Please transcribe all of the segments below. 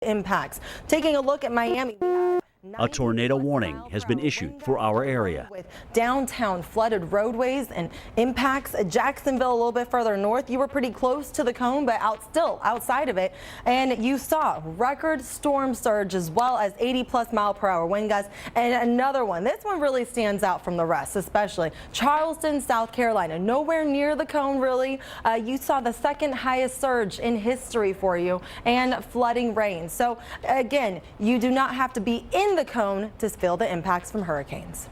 impacts. Taking a look at Miami. A tornado warning has been issued for our area. With downtown flooded roadways and impacts at Jacksonville a little bit further north. You were pretty close to the cone, but still outside of it. And you saw record storm surge as well as 80+ mile-per-hour wind gusts. And another one. This one really stands out from the rest, especially Charleston, South Carolina. Nowhere near the cone, really. You saw the second highest surge in history for you and flooding rain. So again, you do not have to be in the cone to feel the impacts from hurricanes.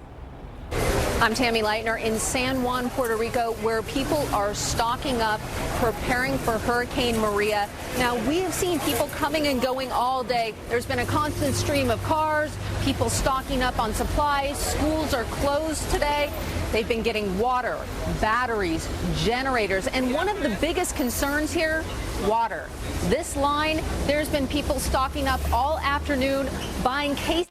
I'm Tammy Leitner in San Juan, Puerto Rico, where people are stocking up, preparing for Hurricane Maria. Now, we have seen people coming and going all day. There's been a constant stream of cars, people stocking up on supplies. Schools are closed today. They've been getting water, batteries, generators, and one of the biggest concerns here, water. This line, there's been people stocking up all afternoon, buying cases.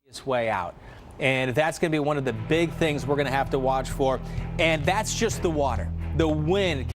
Its way out. And that's going to be one of the big things we're going to have to watch for. And that's just the water. The wind